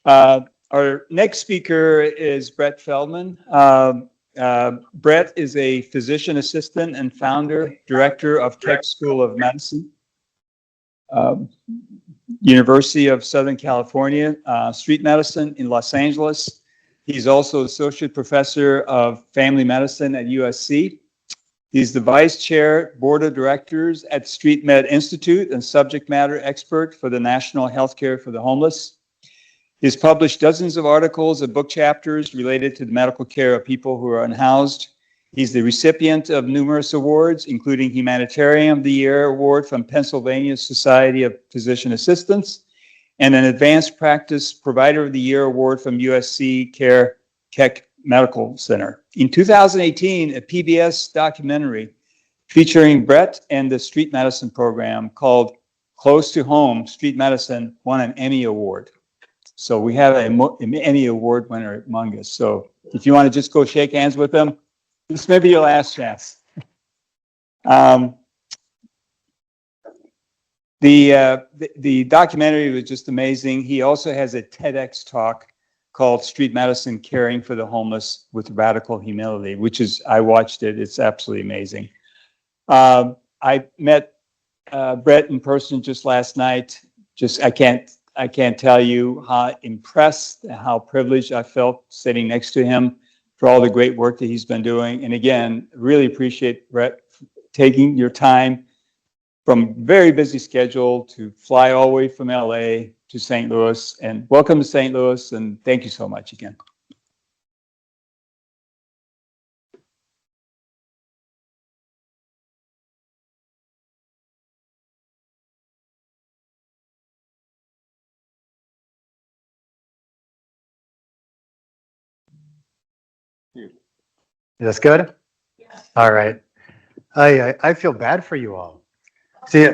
Our next speaker is Brett Feldman. Brett is a physician assistant and founder, director of Keck School of Medicine, University of Southern California, Street Medicine in Los Angeles. He's also associate professor of family medicine at USC. He's the vice chair, board of directors at Street Med Institute and subject matter expert for the National Healthcare for the Homeless. He's published dozens of articles and book chapters related to the medical care of people who are unhoused. He's the recipient of numerous awards, including Humanitarian of the Year Award from Pennsylvania Society of Physician Assistants and an Advanced Practice Provider of the Year Award from USC Keck Medical Center. In 2018, a PBS documentary featuring Brett and the Street Medicine program called Close to Home, Street Medicine won an Emmy Award. So we have an Emmy Award winner among us. So if you want to just go shake hands with them, this may be your last chance. The documentary was just amazing. He also has a TEDx talk called Street Medicine Caring for the Homeless with Radical Humility, which is, I watched it. It's absolutely amazing. I met Brett in person just last night. I can't tell you how impressed, how privileged I felt sitting next to him for all the great work that he's been doing. And again, really appreciate Brett taking your time from very busy schedule to fly all the way from LA to St. Louis. And welcome to St. Louis, and thank you so much again. Is this good? Yeah. All right. I feel bad for you all. See,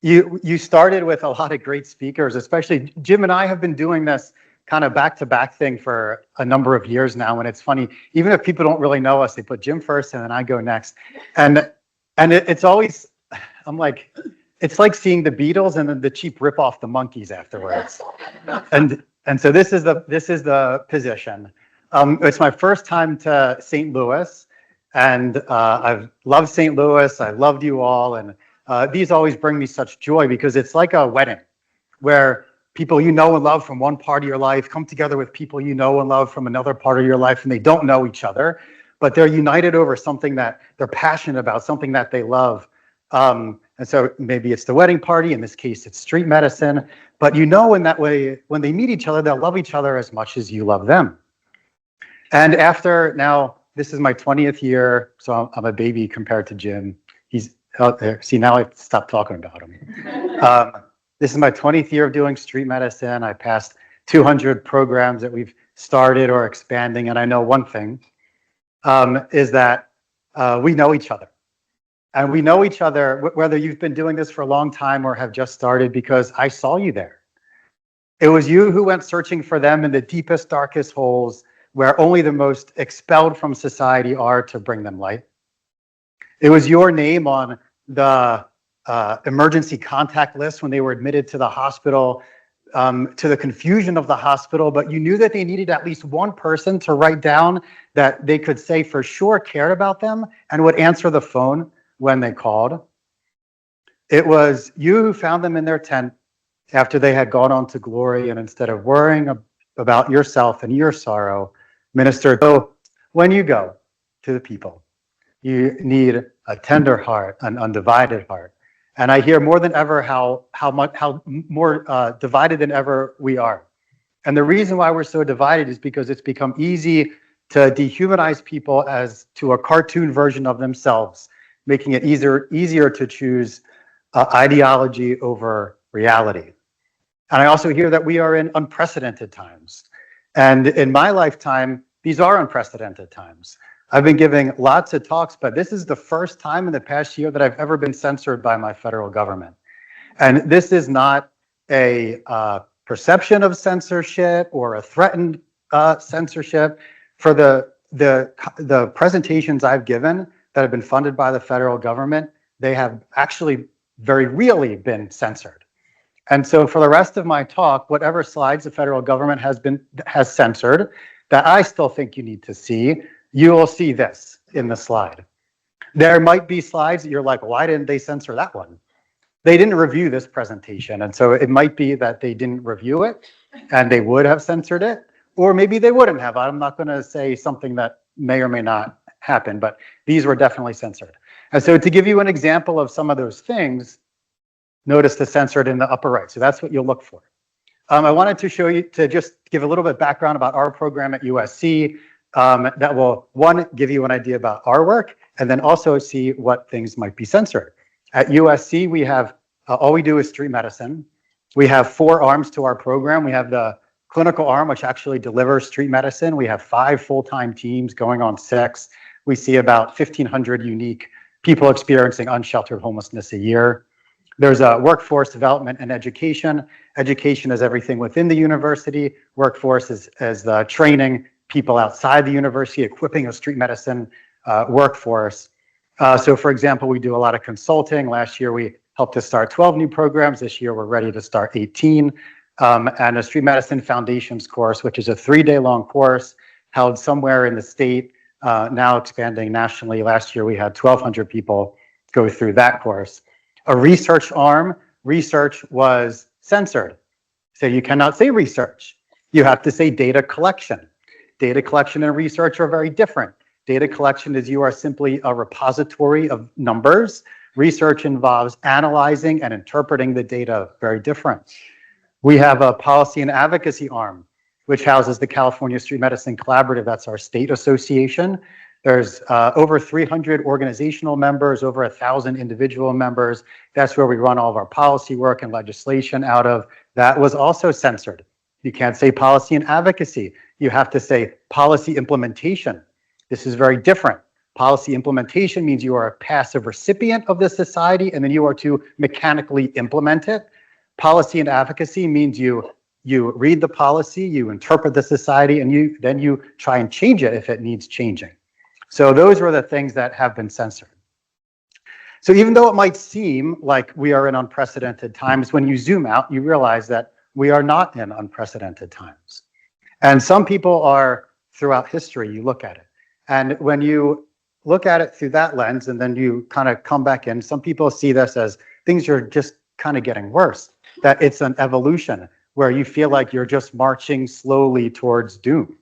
you started with a lot of great speakers, especially Jim and I have been doing this kind of back-to-back thing for a number of years now. And it's funny, even if people don't really know us, they put Jim first and then I go next. And it's always, I'm like, it's like seeing the Beatles and then the cheap rip off the Monkees afterwards. And so this is the position. It's my first time to St. Louis, and I've loved St. Louis. I loved you all, and these always bring me such joy because it's like a wedding where people you know and love from one part of your life come together with people you know and love from another part of your life, and they don't know each other, but they're united over something that they're passionate about, something that they love. And so maybe it's the wedding party. In this case, it's street medicine. But you know in that way, when they meet each other, they'll love each other as much as you love them. And after now, this is my 20th year, so I'm a baby compared to Jim. He's out there. See, now I've stopped talking about him. This is my 20th year of doing street medicine. I passed 200 programs that we've started or expanding. And I know one thing is that we know each other. And we know each other, whether you've been doing this for a long time or have just started, because I saw you there. It was you who went searching for them in the deepest, darkest holes where only the most expelled from society are to bring them light. It was your name on the emergency contact list when they were admitted to the hospital, to the confusion of the hospital, but you knew that they needed at least one person to write down that they could say for sure cared about them and would answer the phone when they called. It was you who found them in their tent after they had gone on to glory, and instead of worrying about yourself and your sorrow, ministered. So when you go to the people, you need a tender heart, an undivided heart. And I hear more than ever how more divided than ever we are. And the reason why we're so divided is because it's become easy to dehumanize people as to a cartoon version of themselves, making it easier to choose ideology over reality. And I also hear that we are in unprecedented times. And in my lifetime, these are unprecedented times. I've been giving lots of talks, but this is the first time in the past year that I've ever been censored by my federal government. And this is not a perception of censorship or a threatened censorship. For the presentations I've given that have been funded by the federal government, they have actually very really been censored. And so for the rest of my talk, whatever slides the federal government has censored that I still think you need to see, you will see this in the slide. There might be slides that you're like, why didn't they censor that one? They didn't review this presentation. And so it might be that they didn't review it and they would have censored it, or maybe they wouldn't have. I'm not going to say something that may or may not happen, but these were definitely censored. And so to give you an example of some of those things, notice the censored in the upper right. So that's what you'll look for. I wanted to show you, to just give a little bit of background about our program at USC that will, one, give you an idea about our work, and then also see what things might be censored. At USC, we have, all we do is street medicine. We have 4 arms to our program. We have the clinical arm, which actually delivers street medicine. We have 5 full-time teams going on 6. We see about 1,500 unique people experiencing unsheltered homelessness a year. There's a workforce development and education. Education is everything within the university. Workforce is the training people outside the university, equipping a street medicine workforce. So for example, we do a lot of consulting. Last year, we helped to start 12 new programs. This year, we're ready to start 18. And a Street Medicine Foundations course, which is a 3-day-long course held somewhere in the state, now expanding nationally. Last year, we had 1,200 people go through that course. A research arm, research was censored. So you cannot say research. You have to say data collection. Data collection and research are very different. Data collection is you are simply a repository of numbers. Research involves analyzing and interpreting the data, very different. We have a policy and advocacy arm, which houses the California Street Medicine Collaborative. That's our state association. There's over 300 organizational members, over 1,000 individual members. That's where we run all of our policy work and legislation out of. That was also censored. You can't say policy and advocacy. You have to say policy implementation. This is very different. Policy implementation means you are a passive recipient of the society, and then you are to mechanically implement it. Policy and advocacy means you read the policy, you interpret the society, and then you try and change it if it needs changing. So those were the things that have been censored. So even though it might seem like we are in unprecedented times, when you zoom out, you realize that we are not in unprecedented times. And some people are, throughout history, you look at it. And when you look at it through that lens, and then you kind of come back in, some people see this as things are just kind of getting worse, that it's an evolution where you feel like you're just marching slowly towards doom.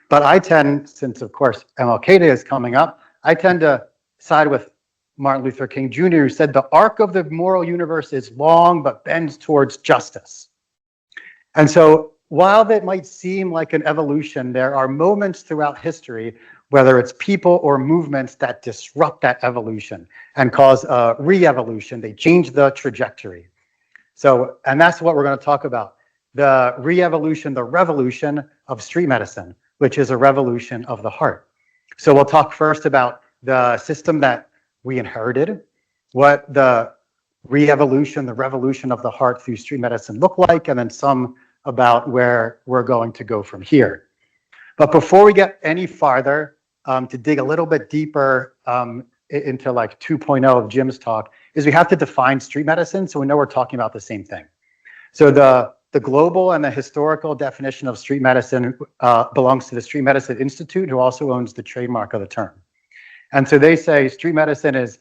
But I tend, since of course MLK Day is coming up, I tend to side with Martin Luther King Jr., who said the arc of the moral universe is long but bends towards justice. And so while that might seem like an evolution, there are moments throughout history, whether it's people or movements, that disrupt that evolution and cause a re-evolution. They change the trajectory. So, and that's what we're going to talk about. The re-evolution, the revolution of street medicine, which is a revolution of the heart. So we'll talk first about the system that we inherited, what the re-evolution, the revolution of the heart through street medicine look like, and then some about where we're going to go from here. But before we get any farther, to dig a little bit deeper into like 2.0 of Jim's talk, is we have to define street medicine so we know we're talking about the same thing. So the global and the historical definition of street medicine belongs to the Street Medicine Institute, who also owns the trademark of the term. And so they say street medicine is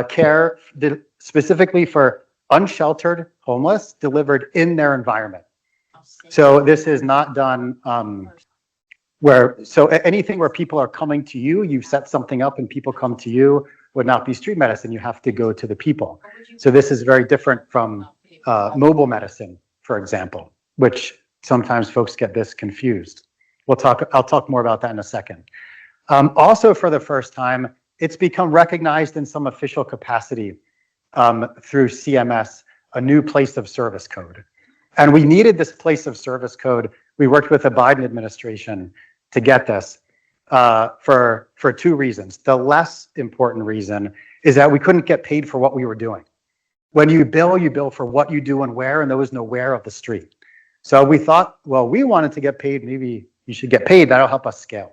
care specifically for unsheltered homeless delivered in their environment. So this is not done so anything where people are coming to you, you set something up and people come to you, would not be street medicine. You have to go to the people. So this is very different from mobile medicine, for example, which sometimes folks get this confused. I'll talk more about that in a second. Also, for the first time, it's become recognized in some official capacity through CMS, a new place of service code. And we needed this place of service code. We worked with the Biden administration to get this for 2 reasons. The less important reason is that we couldn't get paid for what we were doing. When you bill for what you do and where, and there was no where of the street. So we thought, well, we wanted to get paid, maybe you should get paid, that'll help us scale.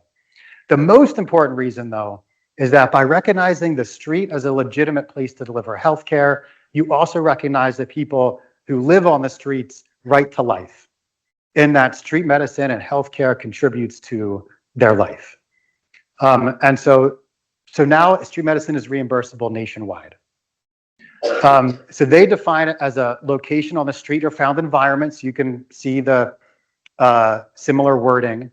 The most important reason, though, is that by recognizing the street as a legitimate place to deliver healthcare, you also recognize that people who live on the streets right to life, in that street medicine and healthcare contributes to their life. And so now street medicine is reimbursable nationwide. So they define it as a location on the street or found environments. You can see the similar wording.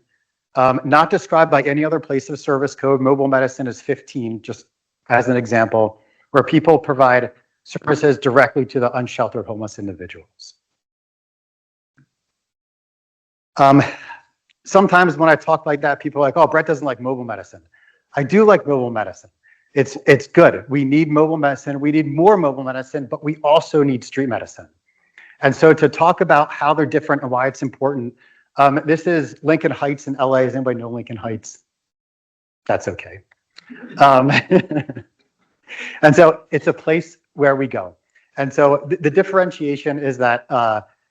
Not described by any other place of service code. Mobile medicine is 15, just as an example, where people provide services directly to the unsheltered homeless individuals. Sometimes when I talk like that, people are like, oh, Brett doesn't like mobile medicine. I do like mobile medicine. It's good. We need mobile medicine. We need more mobile medicine, but we also need street medicine. And so to talk about how they're different and why it's important, this is Lincoln Heights in LA. Does anybody know Lincoln Heights? That's okay. And so it's a place where we go. And so the differentiation is that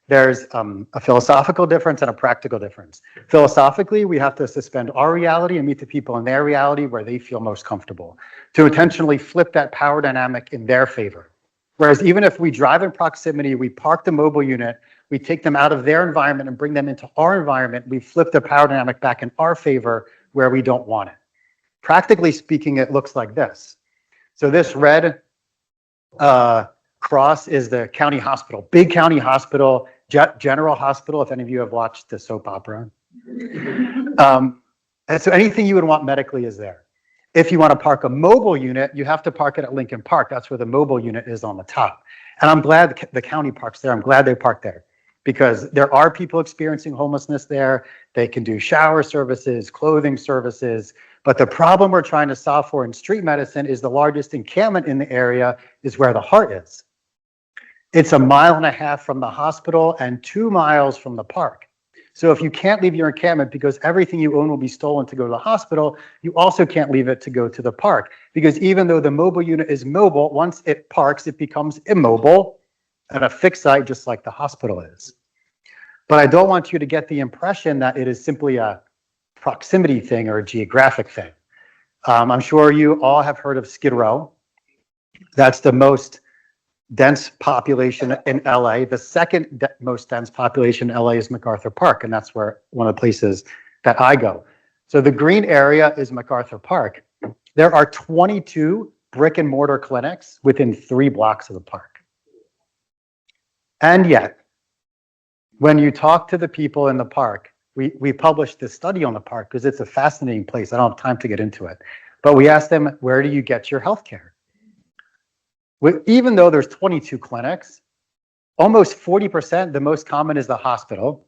there's a philosophical difference and a practical difference. Philosophically, we have to suspend our reality and meet the people in their reality where they feel most comfortable, to intentionally flip that power dynamic in their favor. Whereas even if we drive in proximity, we park the mobile unit, we take them out of their environment and bring them into our environment, we flip the power dynamic back in our favor where we don't want it. Practically speaking, it looks like this. So this red cross is the county hospital, big county hospital, general hospital, if any of you have watched the soap opera. And so anything you would want medically is there. If you want to park a mobile unit, you have to park it at Lincoln Park. That's where the mobile unit is on the top. And I'm glad the county parks there. I'm glad they park there because there are people experiencing homelessness there. They can do shower services, clothing services. But the problem we're trying to solve for in street medicine is the largest encampment in the area is where the heart is. It's 1.5 miles from the hospital and 2 miles from the park. So if you can't leave your encampment because everything you own will be stolen to go to the hospital, you also can't leave it to go to the park. Because even though the mobile unit is mobile, once it parks, it becomes immobile and a fixed site just like the hospital is. But I don't want you to get the impression that it is simply a proximity thing or a geographic thing. I'm sure you all have heard of Skid Row. That's the most dense population in LA. The second most dense population in LA is MacArthur Park, and that's where one of the places that I go. So the green area is MacArthur Park. There are 22 brick and mortar clinics within 3 blocks of the park. And yet, when you talk to the people in the park, we published this study on the park because it's a fascinating place. I don't have time to get into it. But we asked them, where do you get your health care? Even though there's 22 clinics, almost 40%, the most common is the hospital.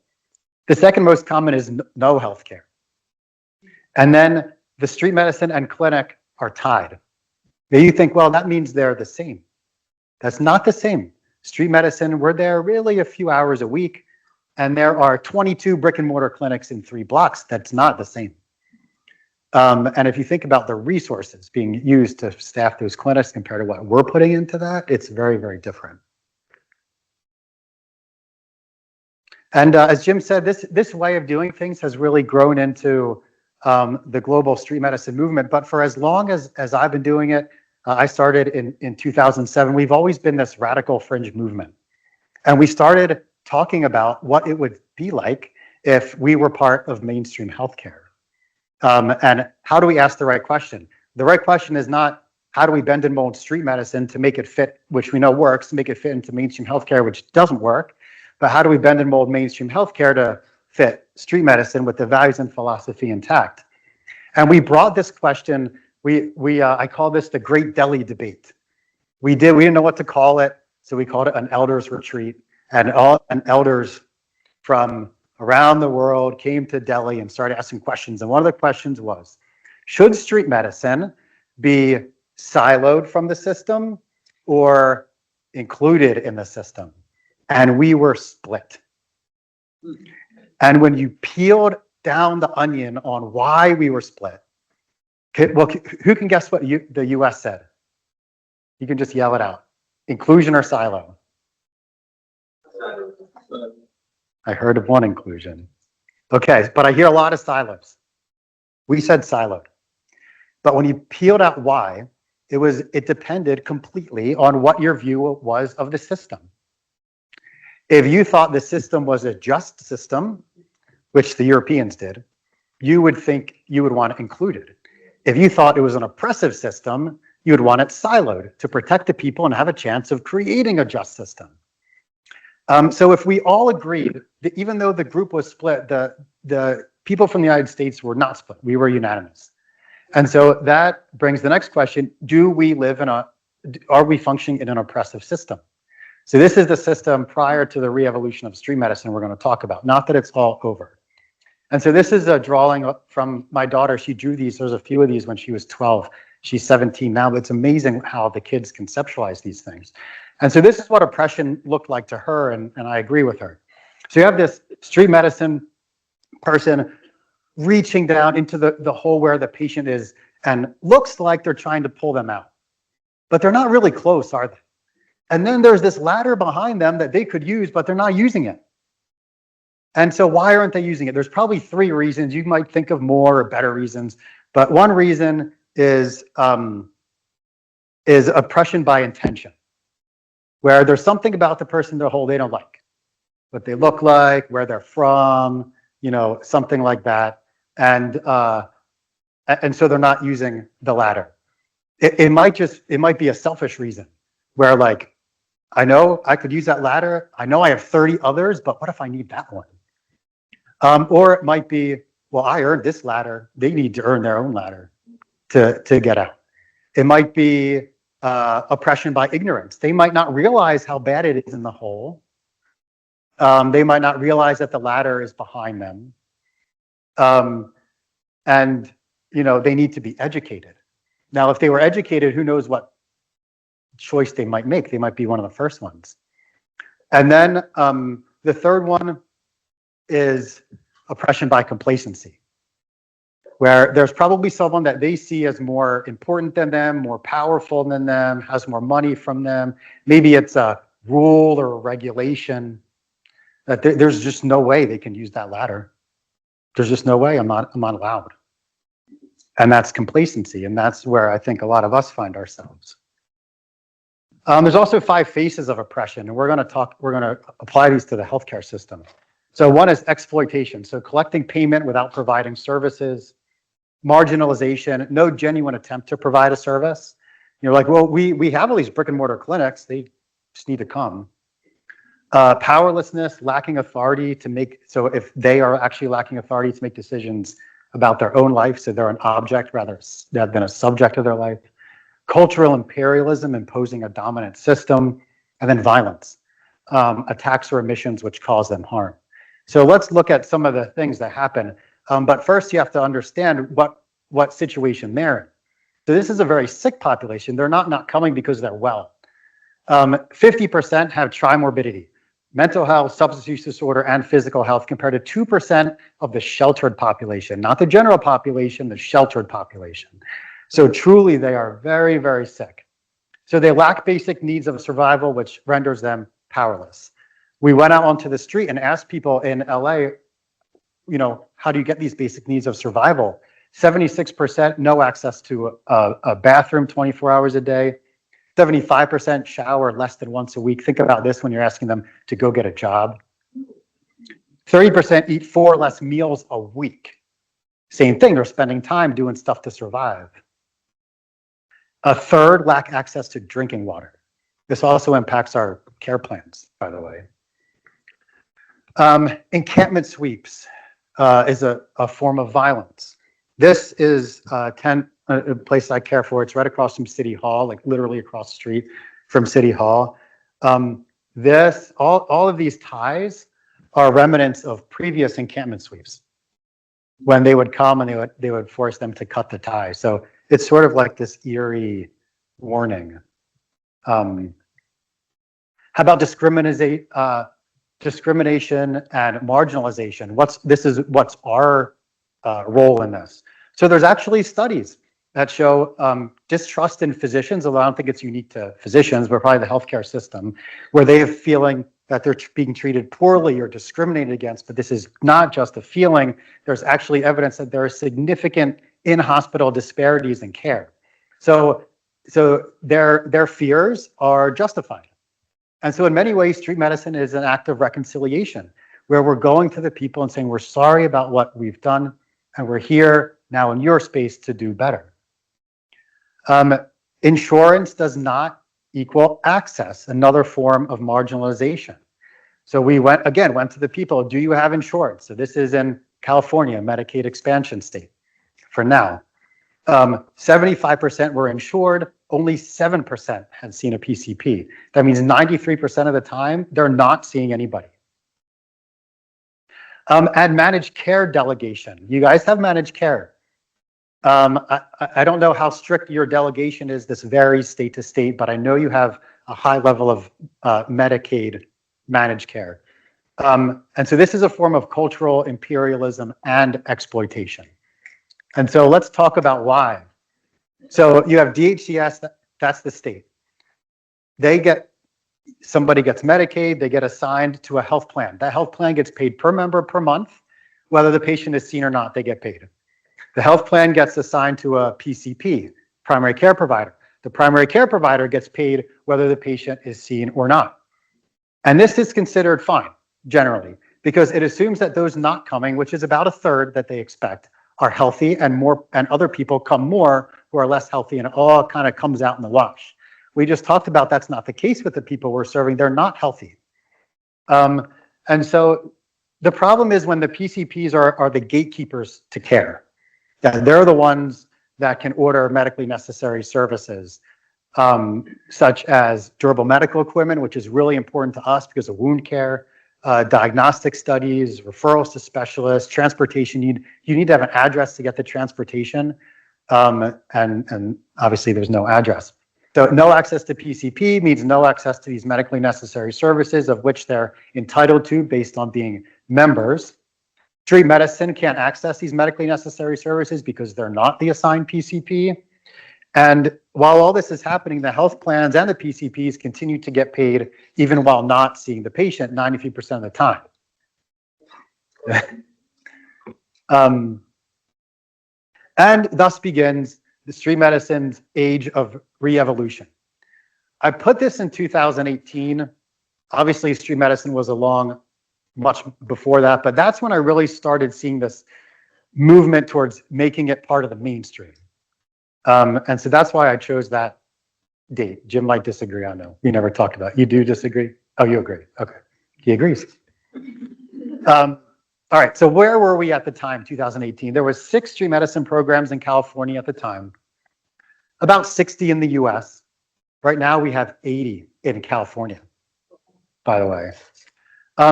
The second most common is no health care. And then the street medicine and clinic are tied. Now you think, well, that means they're the same. That's not the same. Street medicine, we're there really a few hours a week, and there are 22 brick and mortar clinics in 3 blocks. That's not the same. And if you think about the resources being used to staff those clinics compared to what we're putting into that, it's very, very different. And as Jim said, this way of doing things has really grown into the global street medicine movement. But for as long as I've been doing it, I started in 2007, we've always been this radical fringe movement. And we started talking about what it would be like if we were part of mainstream healthcare. And how do we ask the right question? The right question is not how do we bend and mold street medicine to make it fit, which we know works, to make it fit into mainstream healthcare, which doesn't work, but how do we bend and mold mainstream healthcare to fit street medicine with the values and philosophy intact? And we brought this question, I call this the Great Delhi Debate. We didn't know what to call it, so we called it an elders retreat, and elders from around the world came to Delhi and started asking questions. And one of the questions was, should street medicine be siloed from the system or included in the system? And we were split. And when you peeled down the onion on why we were split, well, who can guess what the US said? You can just yell it out. Inclusion or silo? I heard of one inclusion. Okay, but I hear a lot of silos. We said siloed. But when you peeled out why, it depended completely on what your view was of the system. If you thought the system was a just system, which the Europeans did, you would think you would want it included. If you thought it was an oppressive system, you would want it siloed to protect the people and have a chance of creating a just system. So if we all agreed that even though the group was split, the people from the United States were not split, we were unanimous. And so that brings the next question, are we functioning in an oppressive system? So this is the system prior to the re-evolution of street medicine we're going to talk about, not that it's all over. And so this is a drawing from my daughter. She drew these. There's a few of these when she was 12. She's 17 now, but it's amazing how the kids conceptualize these things. And so this is what oppression looked like to her, and I agree with her. So you have this street medicine person reaching down into the hole where the patient is and looks like they're trying to pull them out. But they're not really close, are they? And then there's this ladder behind them that they could use, but they're not using it. And so why aren't they using it? There's probably 3 reasons. You might think of more or better reasons, but one reason is oppression by intention, where there's something about the person in the hole they don't like, what they look like, where they're from, something like that, and so they're not using the ladder. It might be a selfish reason, where like, I know I could use that ladder. I know I have 30 others, but what if I need that one? Or it might be, well, I earned this ladder. They need to earn their own ladder to get out. It might be oppression by ignorance. They might not realize how bad it is in the hole. They might not realize that the ladder is behind them. And, they need to be educated. Now, if they were educated, who knows what choice they might make. They might be one of the first ones. And then the third one is oppression by complacency, where there's probably someone that they see as more important than them, more powerful than them, has more money from them. Maybe it's a rule or a regulation that there's just no way they can use that ladder. There's just no way. I'm not allowed. And that's complacency. And that's where I think a lot of us find ourselves. There's also 5 faces of oppression, and we're going to apply these to the healthcare system. So one is exploitation. So collecting payment without providing services, marginalization, no genuine attempt to provide a service. You're like, well, we have all these brick and mortar clinics. They just need to come. Powerlessness, lacking authority to make, so if they are actually lacking authority to make decisions about their own life, so they're an object rather than a subject of their life. Cultural imperialism, imposing a dominant system, and then violence, attacks or omissions which cause them harm. So let's look at some of the things that happen. But first you have to understand what situation they're in. So this is a very sick population. They're not coming because they're well. 50% have trimorbidity, mental health, substance use disorder, and physical health, compared to 2% of the sheltered population, not the general population, the sheltered population. So truly, they are very, very sick. So they lack basic needs of survival, which renders them powerless. We went out onto the street and asked people in LA, how do you get these basic needs of survival? 76% no access to a bathroom 24 hours a day. 75% shower less than once a week. Think about this when you're asking them to go get a job. 30% eat 4 less meals a week. Same thing, they're spending time doing stuff to survive. A third lack access to drinking water. This also impacts our care plans, by the way. Encampment sweeps is a form of violence. This is a place I care for. It's right across from City Hall, like literally across the street from City Hall. All of these ties are remnants of previous encampment sweeps, when they would come and they would force them to cut the tie. So it's sort of like this eerie warning. How about discrimination and marginalization? What's our role in this? So there's actually studies that show distrust in physicians, although I don't think it's unique to physicians, but probably the healthcare system, where they have feeling that they're being treated poorly or discriminated against. But this is not just a feeling. There's actually evidence that there are significant in-hospital disparities in care. So their fears are justified. And so in many ways, street medicine is an act of reconciliation, where we're going to the people and saying, we're sorry about what we've done, and we're here now in your space to do better. Insurance does not equal access, another form of marginalization. So we went to the people, do you have insurance? So this is in California, Medicaid expansion state for now. 75% were insured, only 7% had seen a PCP. That means 93% of the time, they're not seeing anybody. And managed care delegation. You guys have managed care. I don't know how strict your delegation is. This varies state to state, but I know you have a high level of Medicaid managed care. And so this is a form of cultural imperialism and exploitation. And so let's talk about why. So you have DHCS, that's the state. Somebody gets Medicaid, they get assigned to a health plan. That health plan gets paid per member per month. Whether the patient is seen or not, they get paid. The health plan gets assigned to a PCP, primary care provider. The primary care provider gets paid whether the patient is seen or not. And this is considered fine, generally, because it assumes that those not coming, which is about a third that they expect, are healthy, and other people come more who are less healthy, and it all kind of comes out in the wash. We just talked about that's not the case with the people we're serving. They're not healthy. And so the problem is when the PCPs are the gatekeepers to care. That they're the ones that can order medically necessary services, such as durable medical equipment, which is really important to us because of wound care, diagnostic studies, referrals to specialists, transportation. You need to have an address to get the transportation, and obviously there's no address. So no access to PCP means no access to these medically necessary services of which they're entitled to based on being members. Street medicine can't access these medically necessary services because they're not the assigned PCP. And while all this is happening, the health plans and the PCPs continue to get paid even while not seeing the patient 93% of the time. And thus begins the street medicine's age of re-evolution. I put this in 2018. Obviously, street medicine was along much before that, but that's when I really started seeing this movement towards making it part of the mainstream. And so that's why I chose that date. Jim might disagree, I know. We never talked about it. You do disagree? Oh, you agree. Okay. He agrees. All right, so where were we at the time, 2018? There was 6 street medicine programs in California at the time, about 60 in the US. Right now we have 80 in California, by the way.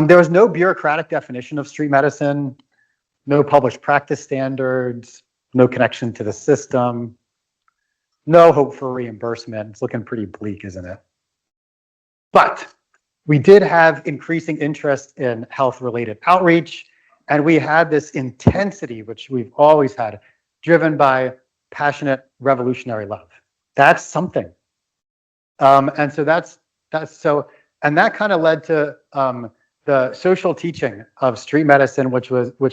There was no bureaucratic definition of street medicine, no published practice standards, no connection to the system, no hope for reimbursement. It's looking pretty bleak, isn't it? But we did have increasing interest in health-related outreach, and we had this intensity, which we've always had, driven by passionate revolutionary love. That's something. And so and that kind of led to the social teaching of street medicine, which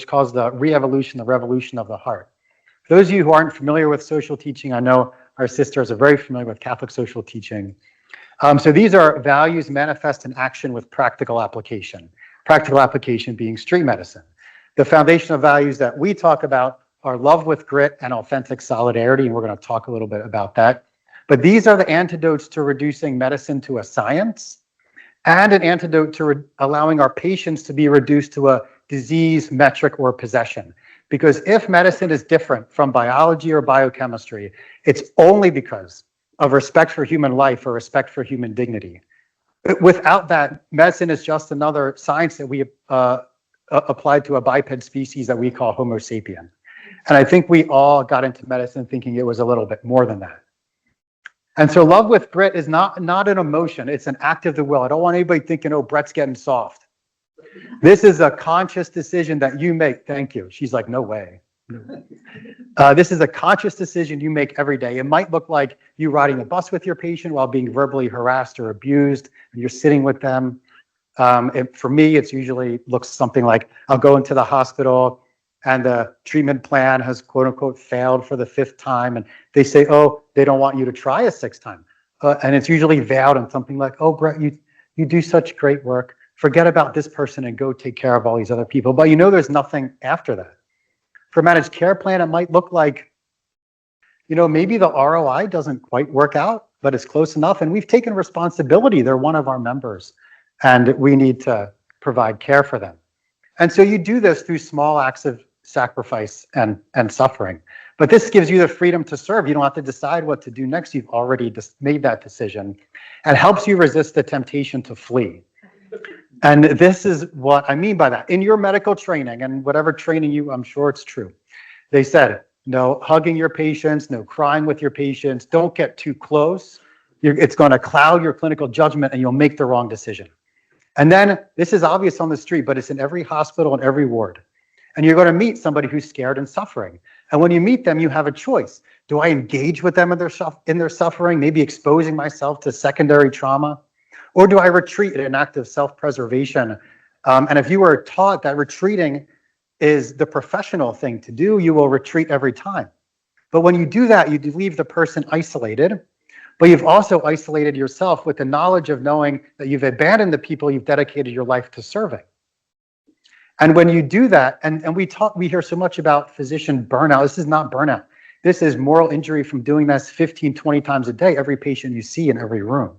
caused the ReEvolution, the revolution of the heart. For those of you who aren't familiar with social teaching, I know our sisters are very familiar with Catholic social teaching. So these are values manifest in action with practical application being street medicine. The foundational values that we talk about are love with grit and authentic solidarity, and we're going to talk a little bit about that. But these are the antidotes to reducing medicine to a science, and an antidote to allowing our patients to be reduced to a disease, metric, or possession. Because if medicine is different from biology or biochemistry, it's only because of respect for human life or respect for human dignity. Without that, medicine is just another science that we applied to a biped species that we call Homo sapien. And I think we all got into medicine thinking it was a little bit more than that. And so love with grit is not an emotion, it's an act of the will. I don't want anybody thinking, oh, Brett's getting soft. This is a conscious decision that you make. Thank you. She's like, no way. This is a conscious decision you make every day. It might look like you riding the bus with your patient while being verbally harassed or abused. You're sitting with them. For me, it's usually looks something like I'll go into the hospital and the treatment plan has quote unquote failed for the 5th time. And they say, oh, they don't want you to try a 6th time. And it's usually veiled in something like, oh, Brett, you do such great work. Forget about this person and go take care of all these other people. But you know there's nothing after that. For managed care plan, it might look like, maybe the ROI doesn't quite work out, but it's close enough. And we've taken responsibility. They're one of our members, and we need to provide care for them. And so you do this through small acts of sacrifice and suffering. But this gives you the freedom to serve. You don't have to decide what to do next. You've already made that decision, and helps you resist the temptation to flee. And this is what I mean by that. In your medical training, and whatever training I'm sure it's true, they said, no hugging your patients, no crying with your patients, don't get too close. It's going to cloud your clinical judgment and you'll make the wrong decision. And then this is obvious on the street, but it's in every hospital and every ward. And you're going to meet somebody who's scared and suffering. And when you meet them, you have a choice. Do I engage with them in their suffering, maybe exposing myself to secondary trauma? Or do I retreat in an act of self-preservation? And if you were taught that retreating is the professional thing to do, you will retreat every time. But when you do that, you leave the person isolated, but you've also isolated yourself with the knowledge of knowing that you've abandoned the people you've dedicated your life to serving. And when you do that, and we hear so much about physician burnout. This is not burnout. This is moral injury from doing this 15, 20 times a day, every patient you see in every room.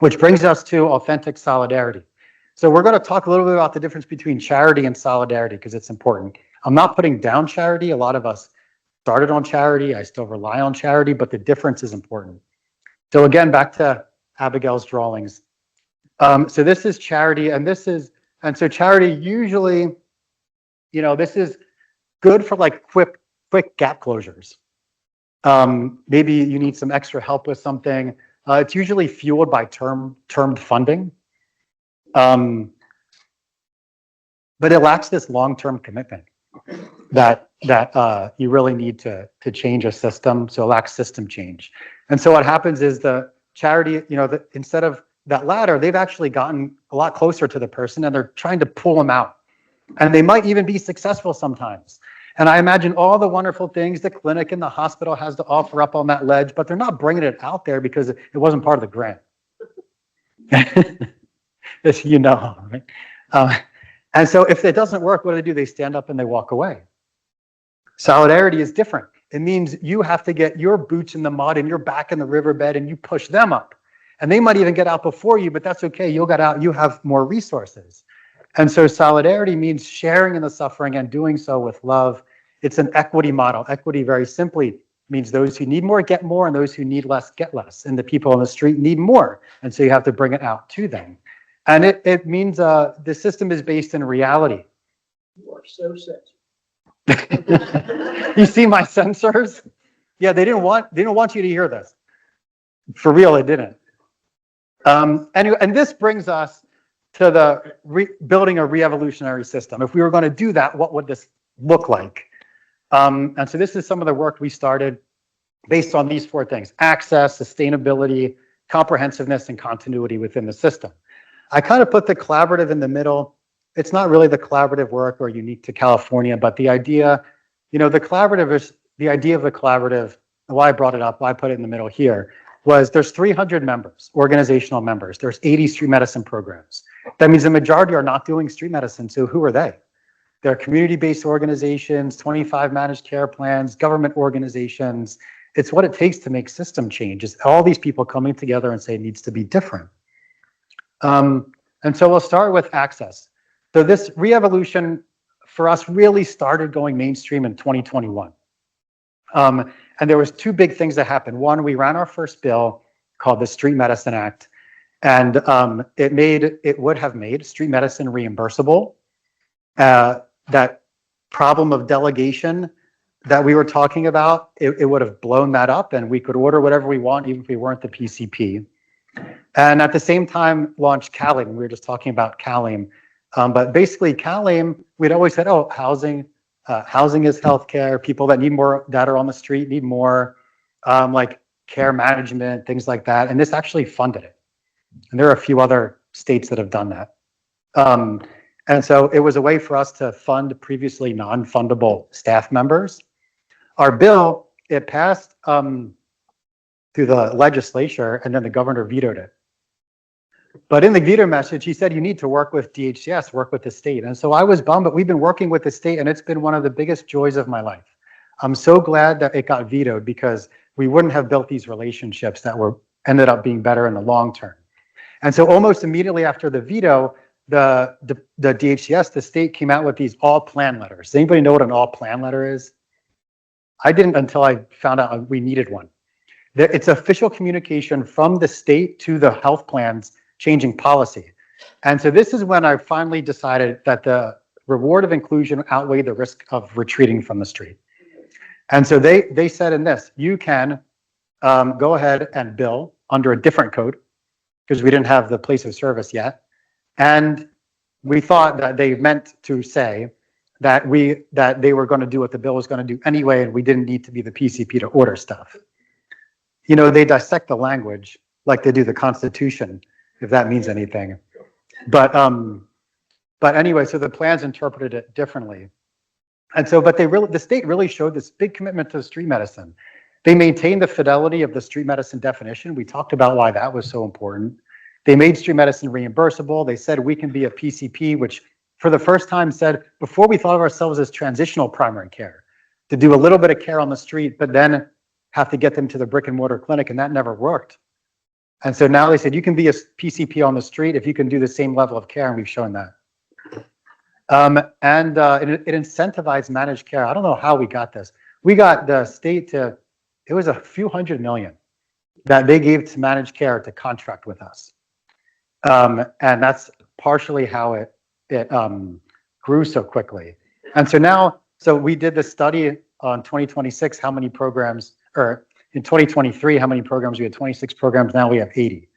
Which brings us to authentic solidarity. So we're going to talk a little bit about the difference between charity and solidarity because it's important. I'm not putting down charity. A lot of us started on charity. I still rely on charity, but the difference is important. So again, back to Abigail's drawings. So this is charity, and so charity usually, this is good for like quick gap closures. Maybe you need some extra help with something. It's usually fueled by termed funding. But it lacks this long-term commitment that you really need to change a system. So it lacks system change. And so what happens is the charity, instead of that ladder, they've actually gotten a lot closer to the person and they're trying to pull them out. And they might even be successful sometimes. And I imagine all the wonderful things the clinic and the hospital has to offer up on that ledge, but they're not bringing it out there because it wasn't part of the grant. As you know, right? And so if it doesn't work, what do? They stand up and they walk away. Solidarity is different. It means you have to get your boots in the mud and you're back in the riverbed and you push them up. And they might even get out before you, but that's okay. You'll get out, you have more resources. And so solidarity means sharing in the suffering and doing so with love. It's an equity model. Equity, very simply, means those who need more get more and those who need less get less. And the people on the street need more. And so you have to bring it out to them. And it means the system is based in reality. You are so sensitive. You see my sensors? Yeah, they didn't want you to hear this. For real, it didn't. Anyway, and this brings us to the building a re-evolutionary system. If we were going to do that, what would this look like? And so this is some of the work we started based on these 4 things: access, sustainability, comprehensiveness, and continuity within the system. I kind of put the collaborative in the middle. It's not really the collaborative work or unique to California, but the idea, the collaborative is the idea of the collaborative. Why I brought it up, why I put it in the middle here, was there's 300 members, organizational members. There's 80 street medicine programs. That means the majority are not doing street medicine. So who are they? They're community-based organizations, 25 managed care plans, government organizations. It's what it takes to make system change. It's all these people coming together and say it needs to be different. And so we'll start with access. So this re-evolution for us really started going mainstream in 2021. And there was 2 big things that happened. One, we ran our first bill called the Street Medicine Act, and it would have made street medicine reimbursable. That problem of delegation that we were talking about, it would have blown that up, and we could order whatever we want, even if we weren't the PCP. And at the same time, launched CALIM. We were just talking about CALIM. But basically, CALIM, we'd always said, oh, housing is healthcare. People that need more, that are on the street, need more, like care management, things like that. And this actually funded it. And there are a few other states that have done that. And so it was a way for us to fund previously non-fundable staff members. Our bill, it passed through the legislature, and then the governor vetoed it. But in the veto message, he said, you need to work with DHCS, work with the state. And so I was bummed, but we've been working with the state, and it's been one of the biggest joys of my life. I'm so glad that it got vetoed, because we wouldn't have built these relationships that ended up being better in the long term. And so almost immediately after the veto, the DHCS, the state, came out with these all plan letters. Does anybody know what an all plan letter is? I didn't until I found out we needed one. It's official communication from the state to the health plans changing policy. And so this is when I finally decided that the reward of inclusion outweighed the risk of retreating from the street. And so they said in this, you can go ahead and bill under a different code, because we didn't have the place of service yet. And we thought that they meant to say that they were going to do what the bill was going to do anyway, and we didn't need to be the PCP to order stuff. You know, they dissect the language like they do the Constitution, if that means anything. But anyway, so the plans interpreted it differently. And so, but the state really showed this big commitment to street medicine. They maintained the fidelity of the street medicine definition. We talked about why that was so important. They made street medicine reimbursable. They said we can be a PCP, which for the first time said, before we thought of ourselves as transitional primary care, to do a little bit of care on the street, but then have to get them to the brick and mortar clinic, and that never worked. And so now they said, you can be a PCP on the street if you can do the same level of care, and we've shown that. It incentivized managed care. I don't know how we got this. We got the state to, it was a few $100 million that they gave to managed care to contract with us. And that's partially how it grew so quickly. And so now, so we did this study on 2026, how many programs, or in 2023, how many programs? We had 26 programs, now we have 80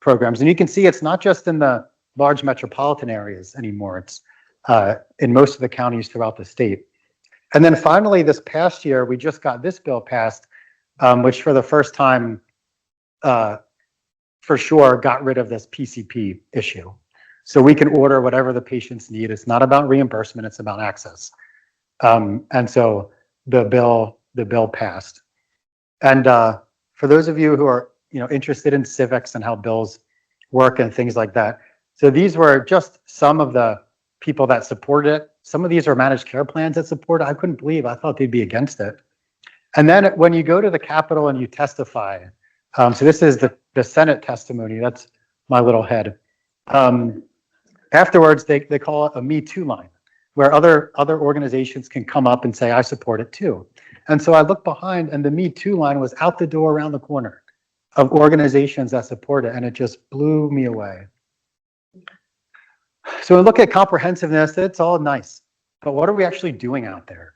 programs. And you can see it's not just in the large metropolitan areas anymore, it's in most of the counties throughout the state. And then finally, this past year, we just got this bill passed, which for the first time, for sure, got rid of this PCP issue. So we can order whatever the patients need. It's not about reimbursement, it's about access. And so the bill passed. And for those of you who are interested in civics and how bills work and things like that, so these were just some of the people that supported it. Some of these are managed care plans that support it. I couldn't believe, I thought they'd be against it. And then when you go to the Capitol and you testify, so this is the Senate testimony, that's my little head. Afterwards, they call it a Me Too line, where other organizations can come up and say, I support it too. And so I looked behind, and the Me Too line was out the door around the corner of organizations that support it, and it just blew me away. So we look at comprehensiveness, it's all nice, but what are we actually doing out there?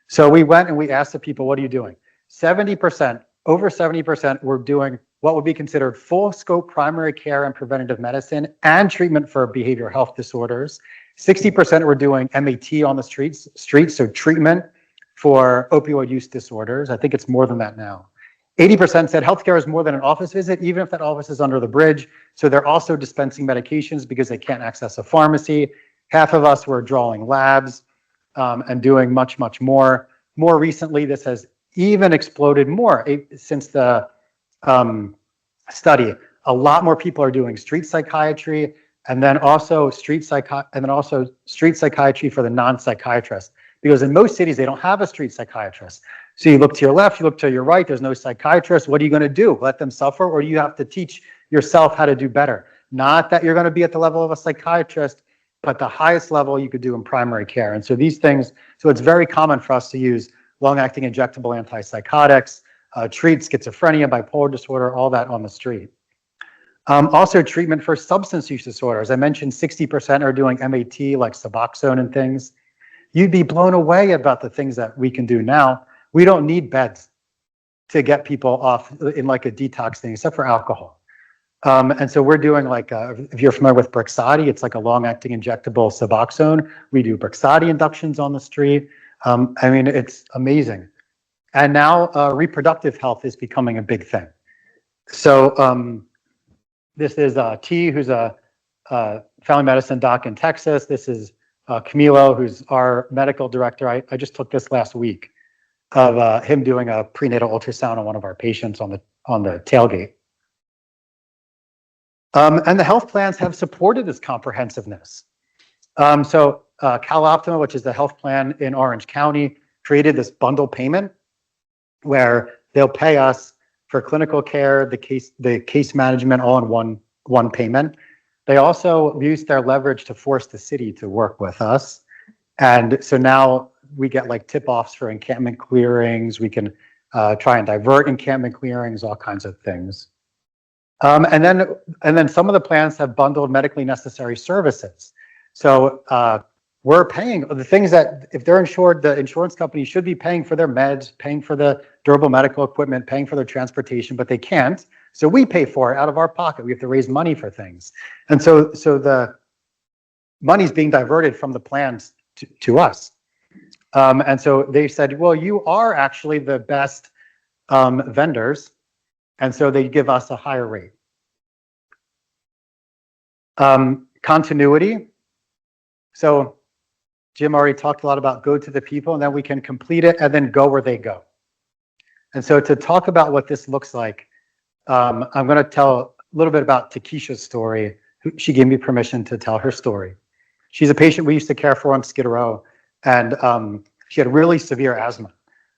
So we went and we asked the people, what are you doing? 70%, over 70% were doing what would be considered full scope primary care and preventative medicine and treatment for behavioral health disorders. 60% were doing MAT on the streets, so treatment for opioid use disorders. I think it's more than that now. 80% said healthcare is more than an office visit, even if that office is under the bridge. So they're also dispensing medications because they can't access a pharmacy. Half of us were drawing labs and doing much, much more. More recently, this has even exploded more since the study. A lot more people are doing street psychiatry, and then also street psychiatry for the non-psychiatrist. Because in most cities, they don't have a street psychiatrist. So you look to your left, you look to your right, there's no psychiatrist. What are you going to do? Let them suffer, or you have to teach yourself how to do better? Not that you're going to be at the level of a psychiatrist, but the highest level you could do in primary care. And so these things, so it's very common for us to use long-acting injectable antipsychotics, treat schizophrenia, bipolar disorder, all that on the street. Also treatment for substance use disorders. I mentioned 60% are doing MAT like Suboxone and things. You'd be blown away about the things that we can do now. We don't need beds to get people off in like a detox thing, except for alcohol. And so we're doing like, if you're familiar with Brixadi, it's like a long-acting injectable Suboxone. We do Brixadi inductions on the street. I mean, it's amazing. And now reproductive health is becoming a big thing. So this is T, who's a family medicine doc in Texas. This is Camilo, who's our medical director. I just took this last week of him doing a prenatal ultrasound on one of our patients on tailgate. And the health plans have supported this comprehensiveness. CalOptima, which is the health plan in Orange County, created this bundle payment where they'll pay us for clinical care, the case management, all in one payment. They also used their leverage to force the city to work with us. And so now we get like tip-offs for encampment clearings. We can try and divert encampment clearings, all kinds of things. And then some of the plans have bundled medically necessary services. So we're paying the things that, if they're insured, the insurance company should be paying for their meds, paying for the durable medical equipment, paying for their transportation, but they can't. So we pay for it out of our pocket. We have to raise money for things. And so the money's being diverted from the plans to us. And so they said, well, you are actually the best vendors. And so they give us a higher rate. Continuity. So Jim already talked a lot about go to the people, and then we can complete it and then go where they go. And so to talk about what this looks like, I'm going to tell a little bit about Takesha's story. She gave me permission to tell her story. She's a patient we used to care for on Skid Row, and she had really severe asthma,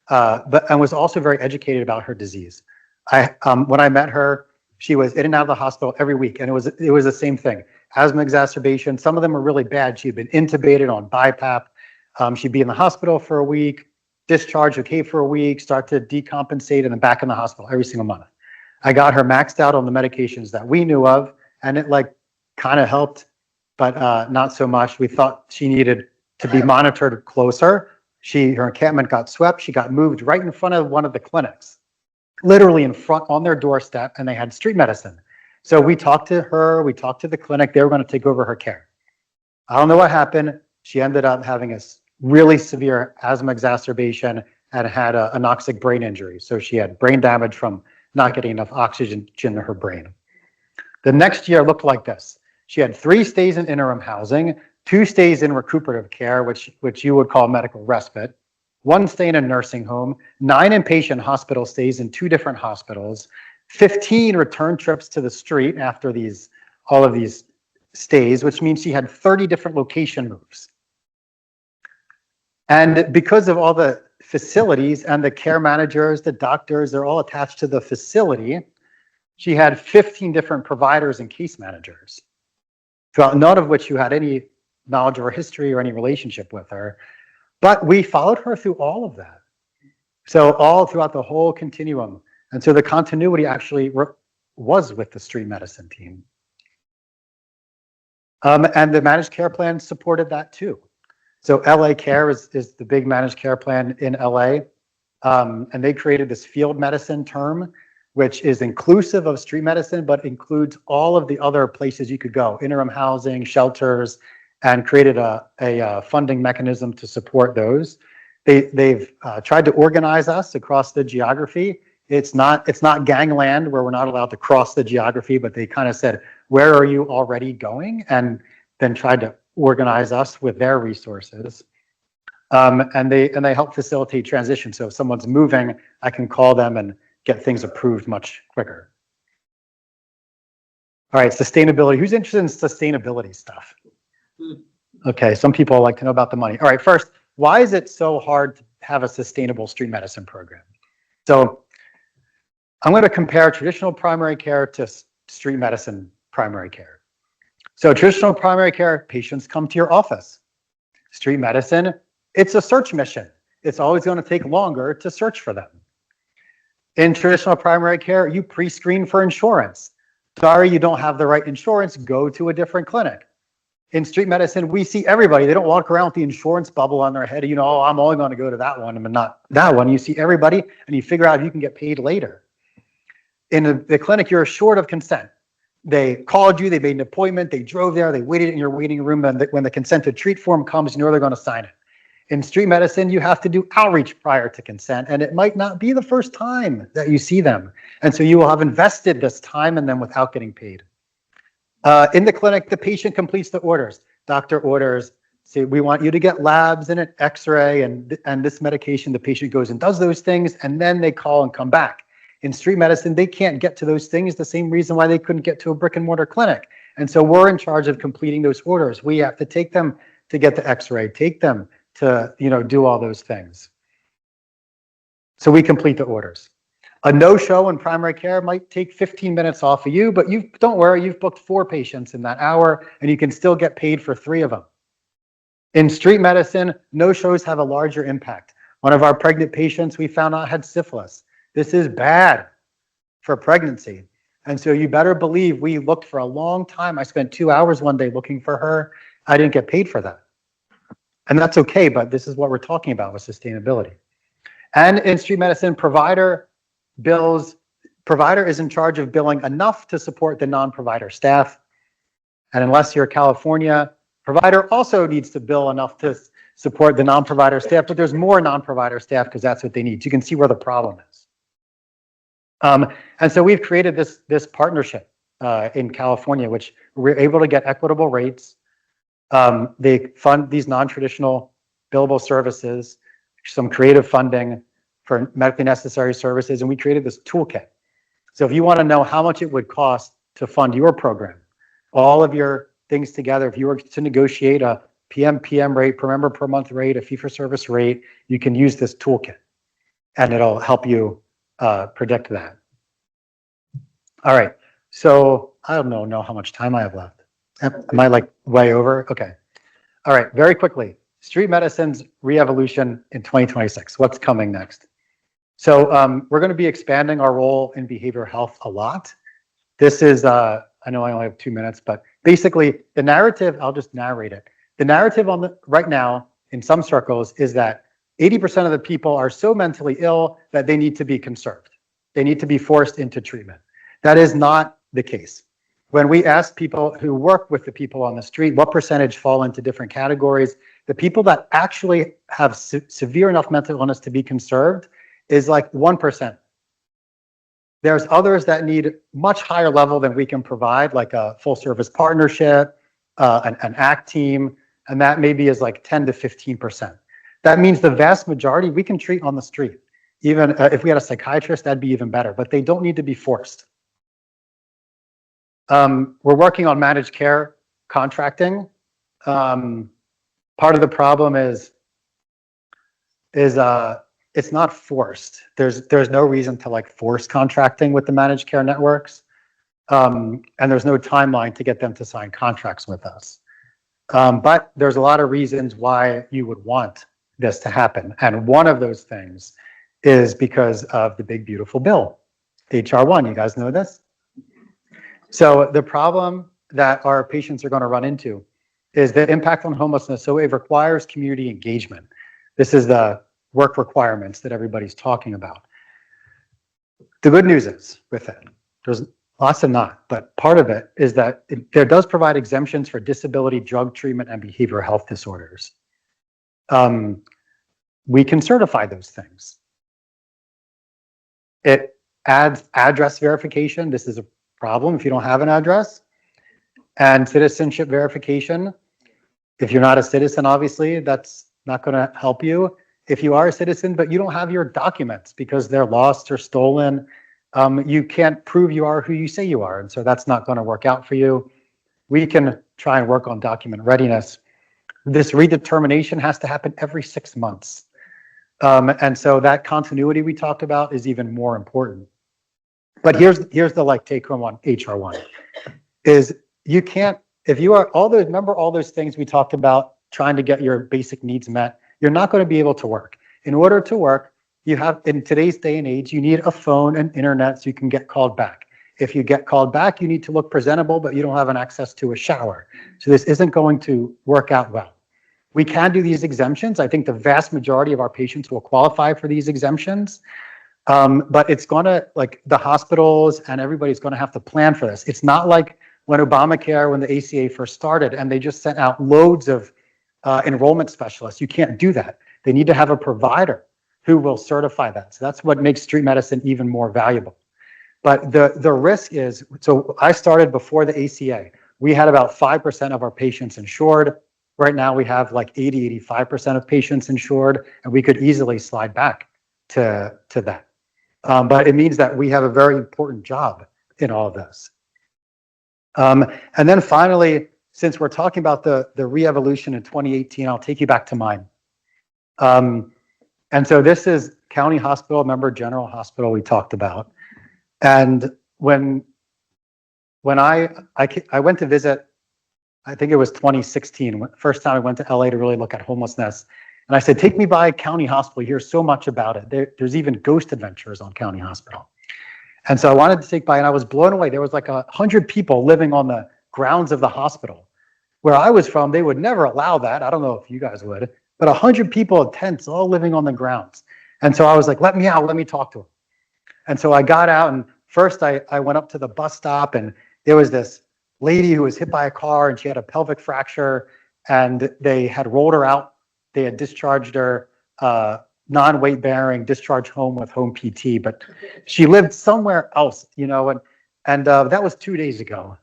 and was also very educated about her disease. When I met her, she was in and out of the hospital every week, and it was the same thing. Asthma exacerbation. Some of them were really bad. She had been intubated on BiPAP. She'd be in the hospital for a week, discharged okay for a week, start to decompensate, and then back in the hospital every single month. I got her maxed out on the medications that we knew of, and it like kind of helped, but not so much. We thought she needed to be monitored closer. Her encampment got swept. She got moved right in front of one of the clinics, literally in front on their doorstep, and they had street medicine. So we talked to her, we talked to the clinic. They were going to take over her care. I don't know what happened. She ended up having a really severe asthma exacerbation and had an anoxic brain injury. So she had brain damage from not getting enough oxygen in her brain. The next year looked like this. She had 3 stays in interim housing, 2 stays in recuperative care, which you would call medical respite, 1 stay in a nursing home, 9 inpatient hospital stays in 2 different hospitals, 15 return trips to the street after all of these stays, which means she had 30 different location moves. And because of all the facilities and the care managers, the doctors, they're all attached to the facility, she had 15 different providers and case managers, none of which you had any knowledge of her history or any relationship with her. But we followed her through all of that. So all throughout the whole continuum. And so the continuity actually was with the street medicine team. And the managed care plan supported that too. So LA Care is the big managed care plan in LA. And they created this field medicine term, which is inclusive of street medicine, but includes all of the other places you could go, interim housing, shelters, and created a funding mechanism to support those. They've tried to organize us across the geography. It's not gangland where we're not allowed to cross the geography, but they kind of said, where are you already going? And then tried to organize us with their resources. And they help facilitate transition. So if someone's moving, I can call them and get things approved much quicker. All right, sustainability. Who's interested in sustainability stuff? Okay, some people like to know about the money. All right, first, why is it so hard to have a sustainable street medicine program? So I'm going to compare traditional primary care to street medicine primary care. So traditional primary care, patients come to your office. Street medicine, it's a search mission. It's always going to take longer to search for them. In traditional primary care, you pre-screen for insurance. Sorry, you don't have the right insurance, go to a different clinic. In street medicine, we see everybody. They don't walk around with the insurance bubble on their head. Oh, I'm only going to go to that one and not that one. You see everybody and you figure out if you can get paid later. In the clinic, you're assured of consent. They called you, they made an appointment, they drove there, they waited in your waiting room, and when the consent to treat form comes, you know they're going to sign it. In street medicine, you have to do outreach prior to consent, and it might not be the first time that you see them. And so you will have invested this time in them without getting paid. In the clinic, the patient completes the orders. Doctor orders, say, we want you to get labs and an x-ray and this medication. The patient goes and does those things, and then they call and come back. In street medicine, they can't get to those things the same reason why they couldn't get to a brick and mortar clinic. And so we're in charge of completing those orders. We have to take them to get the x-ray, take them to, do all those things. So we complete the orders. A no-show in primary care might take 15 minutes off of you, but don't worry, you've booked 4 patients in that hour and you can still get paid for 3 of them. In street medicine, no-shows have a larger impact. One of our pregnant patients we found out had syphilis. This is bad for pregnancy. And so you better believe we looked for a long time. I spent 2 hours one day looking for her. I didn't get paid for that. And that's okay, but this is what we're talking about with sustainability. And in street medicine, provider is in charge of billing enough to support the non-provider staff. And unless you're California, provider also needs to bill enough to support the non-provider staff, but there's more non-provider staff because that's what they need. So you can see where the problem is. And so we've created this partnership in California, which we're able to get equitable rates. They fund these non-traditional billable services, some creative funding for medically necessary services, and we created this toolkit. So if you want to know how much it would cost to fund your program, all of your things together, if you were to negotiate a PM rate, per member per month rate, a fee-for-service rate, you can use this toolkit, and it'll help you predict that. All right, so I don't know how much time I have left. Am I like way over? Okay. All right, very quickly. Street medicine's ReEvolution in 2026. What's coming next? So we're going to be expanding our role in behavioral health a lot. This is, I know I only have 2 minutes, but basically the narrative, I'll just narrate it. The narrative right now in some circles is that 80% of the people are so mentally ill that they need to be conserved. They need to be forced into treatment. That is not the case. When we ask people who work with the people on the street, what percentage fall into different categories, the people that actually have severe enough mental illness to be conserved is like 1%. There's others that need much higher level than we can provide, like a full service partnership, an ACT team, and that maybe is like 10 to 15%. That means the vast majority we can treat on the street. Even if we had a psychiatrist, that'd be even better, but they don't need to be forced. We're working on managed care contracting. Part of the problem is it's not forced. There's no reason to like force contracting with the managed care networks, and there's no timeline to get them to sign contracts with us. But there's a lot of reasons why you would want this to happen, and one of those things is because of the big beautiful bill, HR1. You guys know this? So the problem that our patients are going to run into is the impact on homelessness. So it requires community engagement. This is the work requirements that everybody's talking about. The good news is with it, there's lots of not, but part of it is that there does provide exemptions for disability, drug treatment, and behavioral health disorders. We can certify those things. It adds address verification. This is a problem if you don't have an address. And citizenship verification. If you're not a citizen, obviously, that's not going to help you. If you are a citizen, but you don't have your documents because they're lost or stolen, you can't prove you are who you say you are. And so that's not going to work out for you. We can try and work on document readiness. This redetermination has to happen every 6 months. And so that continuity we talked about is even more important. But here's the like take home on HR1 is you can't, if you are remember all those things we talked about trying to get your basic needs met, you're not going to be able to work. In order to work, you have, in today's day and age, you need a phone and internet so you can get called back. If you get called back, you need to look presentable, but you don't have an access to a shower. So this isn't going to work out well. We can do these exemptions. I think the vast majority of our patients will qualify for these exemptions. But it's gonna, like the hospitals and everybody's gonna have to plan for this. It's not like when Obamacare, when the ACA first started and they just sent out loads of enrollment specialists. You can't do that. They need to have a provider who will certify that. So that's what makes street medicine even more valuable. But the risk is, so I started before the ACA. We had about 5% of our patients insured. Right now we have like 85% of patients insured, and we could easily slide back to that. But it means that we have a very important job in all of this. And then finally, since we're talking about the ReEvolution in 2018, I'll take you back to mine. And so this is County Hospital, remember General Hospital we talked about. And when I went to visit, I think it was 2016, first time I went to LA to really look at homelessness. And I said, take me by County Hospital. You hear so much about it. There's even ghost adventures on County Hospital. And so I wanted to take by, and I was blown away. There was like 100 people living on the grounds of the hospital. Where I was from, they would never allow that. I don't know if you guys would, but 100 people in tents all living on the grounds. And so I was like, let me out, let me talk to them. And so I got out, and first I went up to the bus stop, and there was this lady who was hit by a car, and she had a pelvic fracture, and they had rolled her out. They had discharged her, non-weight bearing, discharged home with home PT, but she lived somewhere else, you know, and that was 2 days ago.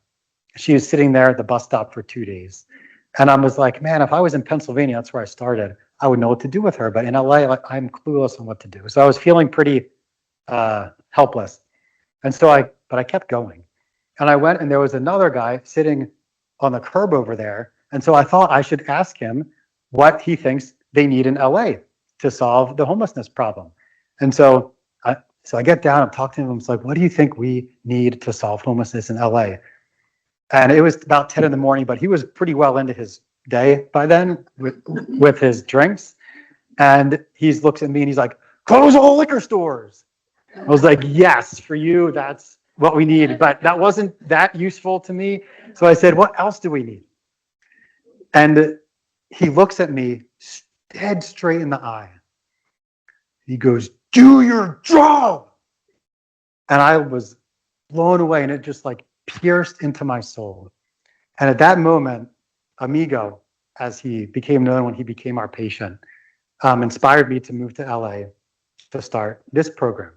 She was sitting there at the bus stop for 2 days. And I was like, man, if I was in Pennsylvania, that's where I started, I would know what to do with her. But in LA, like, I'm clueless on what to do. So I was feeling pretty helpless. And so I kept going. And I went, and there was another guy sitting on the curb over there. And so I thought I should ask him what he thinks they need in LA to solve the homelessness problem. And so I get down and talk to him. It's like, what do you think we need to solve homelessness in LA? And it was about 10 in the morning, but he was pretty well into his day by then with his drinks. And he looks at me and he's like, close all liquor stores. I was like, yes, for you, that's what we need. But that wasn't that useful to me. So I said, what else do we need? And he looks at me dead straight in the eye. He goes, do your job. And I was blown away, and it just like pierced into my soul. And at that moment, Amigo, as he became known when he became our patient, inspired me to move to LA to start this program.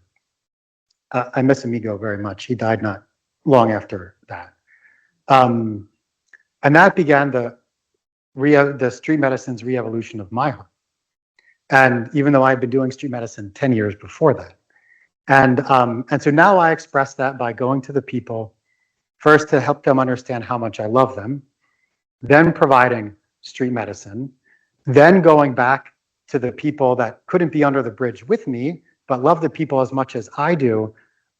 I miss Amigo very much. He died not long after that. And that began the street medicine's ReEvolution of my heart. And even though I'd been doing street medicine 10 years before that. And so now I express that by going to the people, first to help them understand how much I love them, then providing street medicine, then going back to the people that couldn't be under the bridge with me, but love the people as much as I do,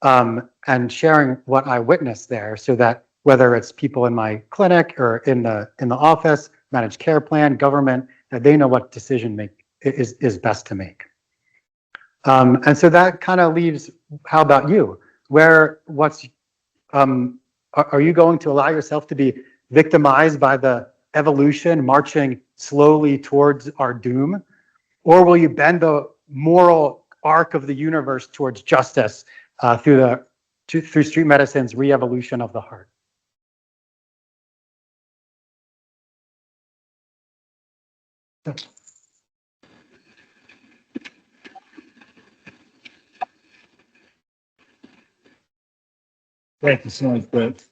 and sharing what I witnessed there, so that whether it's people in my clinic or in the office, managed care plan, government, that they know what decision is best to make. And so that kind of leaves, how about you? Are you going to allow yourself to be victimized by the evolution marching slowly towards our doom? Or will you bend the moral arc of the universe towards justice through street medicine's ReEvolution of the heart? Thank you so much, Brett.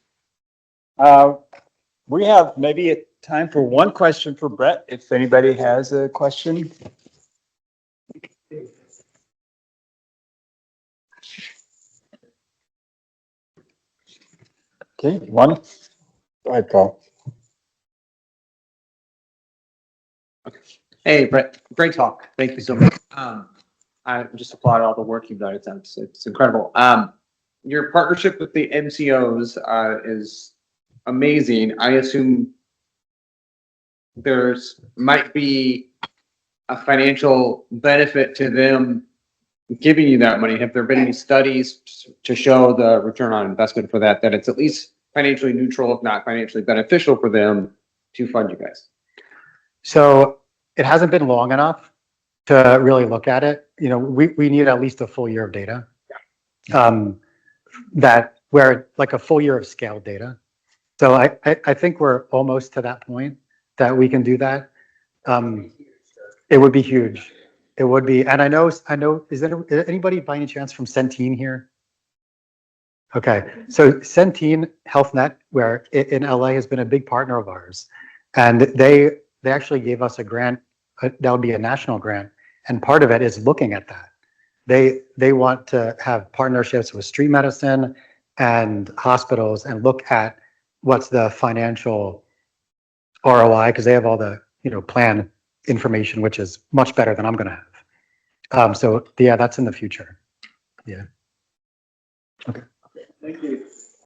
We have maybe time for one question for Brett, if anybody has a question. Okay, one. Go ahead, Paul. Hey, Brett, great talk. Thank you so much. I just applaud all the work you've done. It's incredible. Your partnership with the MCOs is amazing. I assume there's might be a financial benefit to them giving you that money. Have there been any studies to show the return on investment for that it's at least financially neutral, if not financially beneficial for them to fund you guys? So it hasn't been long enough to really look at it. You know, we need at least a full year of data. That where like a full year of scaled data. So I think we're almost to that point that we can do that. It would be huge. It would be, and I know, is there anybody by any chance from Centene here? Okay, so Centene HealthNet, where in LA, has been a big partner of ours. And they actually gave us a grant, that would be a national grant. And part of it is looking at that. they want to have partnerships with street medicine and hospitals and look at what's the financial ROI, because they have all the, plan information, which is much better than I'm going to have. So yeah, that's in the future. Yeah. Thank you.